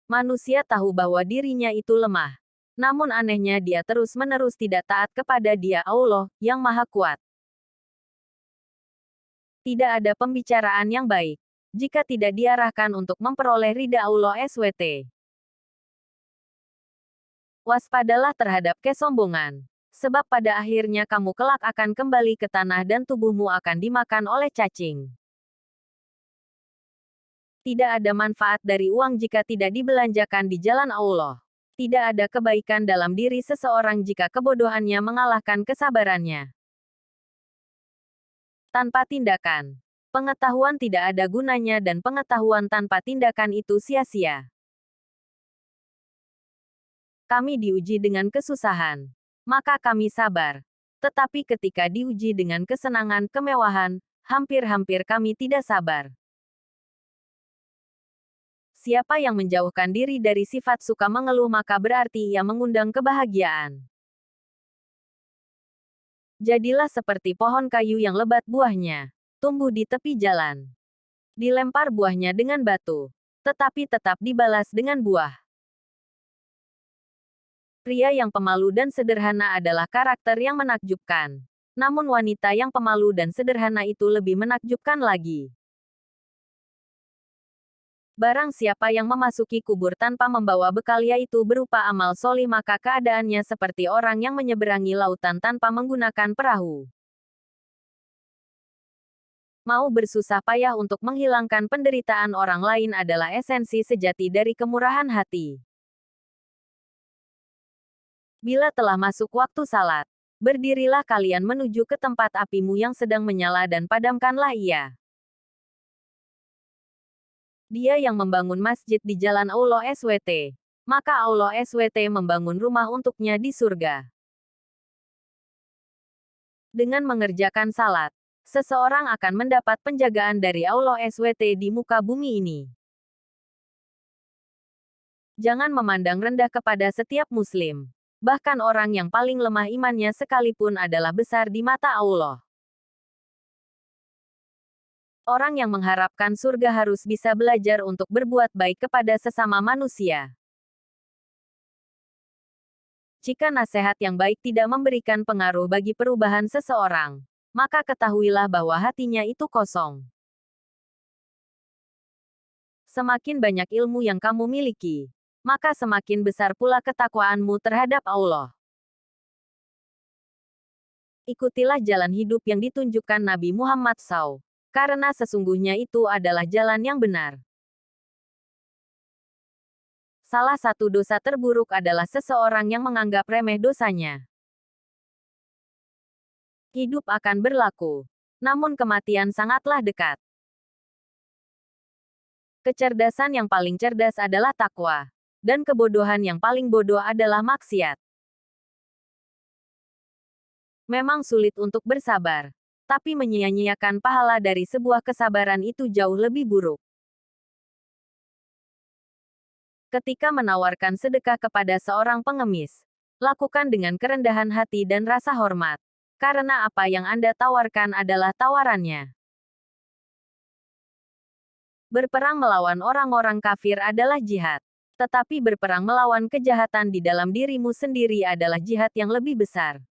Manusia tahu bahwa dirinya itu lemah. Namun anehnya dia terus-menerus tidak taat kepada Dia Allah, yang Maha Kuat. Tidak ada pembicaraan yang baik jika tidak diarahkan untuk memperoleh ridha Allah SWT. Waspadalah terhadap kesombongan. Sebab pada akhirnya kamu kelak akan kembali ke tanah dan tubuhmu akan dimakan oleh cacing. Tidak ada manfaat dari uang jika tidak dibelanjakan di jalan Allah. Tidak ada kebaikan dalam diri seseorang jika kebodohannya mengalahkan kesabarannya. Tanpa tindakan, pengetahuan tidak ada gunanya dan pengetahuan tanpa tindakan itu sia-sia. Kami diuji dengan kesusahan, maka kami sabar. Tetapi ketika diuji dengan kesenangan, kemewahan, hampir-hampir kami tidak sabar. Siapa yang menjauhkan diri dari sifat suka mengeluh maka berarti ia mengundang kebahagiaan. Jadilah seperti pohon kayu yang lebat buahnya, tumbuh di tepi jalan. Dilempar buahnya dengan batu, tetapi tetap dibalas dengan buah. Pria yang pemalu dan sederhana adalah karakter yang menakjubkan. Namun wanita yang pemalu dan sederhana itu lebih menakjubkan lagi. Barang siapa yang memasuki kubur tanpa membawa bekal yaitu berupa amal solih maka keadaannya seperti orang yang menyeberangi lautan tanpa menggunakan perahu. Mau bersusah payah untuk menghilangkan penderitaan orang lain adalah esensi sejati dari kemurahan hati. Bila telah masuk waktu salat, berdirilah kalian menuju ke tempat apimu yang sedang menyala dan padamkanlah ia. Dia yang membangun masjid di jalan Allah SWT, maka Allah SWT membangun rumah untuknya di surga. Dengan mengerjakan salat, seseorang akan mendapat penjagaan dari Allah SWT di muka bumi ini. Jangan memandang rendah kepada setiap muslim. Bahkan orang yang paling lemah imannya sekalipun adalah besar di mata Allah. Orang yang mengharapkan surga harus bisa belajar untuk berbuat baik kepada sesama manusia. Jika nasihat yang baik tidak memberikan pengaruh bagi perubahan seseorang, maka ketahuilah bahwa hatinya itu kosong. Semakin banyak ilmu yang kamu miliki, maka semakin besar pula ketakwaanmu terhadap Allah. Ikutilah jalan hidup yang ditunjukkan Nabi Muhammad SAW. Karena sesungguhnya itu adalah jalan yang benar. Salah satu dosa terburuk adalah seseorang yang menganggap remeh dosanya. Hidup akan berlaku, namun kematian sangatlah dekat. Kecerdasan yang paling cerdas adalah takwa, dan kebodohan yang paling bodoh adalah maksiat. Memang sulit untuk bersabar. Tapi menyia-nyiakan pahala dari sebuah kesabaran itu jauh lebih buruk. Ketika menawarkan sedekah kepada seorang pengemis, lakukan dengan kerendahan hati dan rasa hormat. Karena apa yang Anda tawarkan adalah tawarannya. Berperang melawan orang-orang kafir adalah jihad. Tetapi berperang melawan kejahatan di dalam dirimu sendiri adalah jihad yang lebih besar.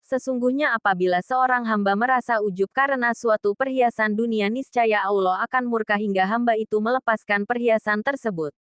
Sesungguhnya apabila seorang hamba merasa ujub karena suatu perhiasan dunia niscaya Allah akan murka hingga hamba itu melepaskan perhiasan tersebut.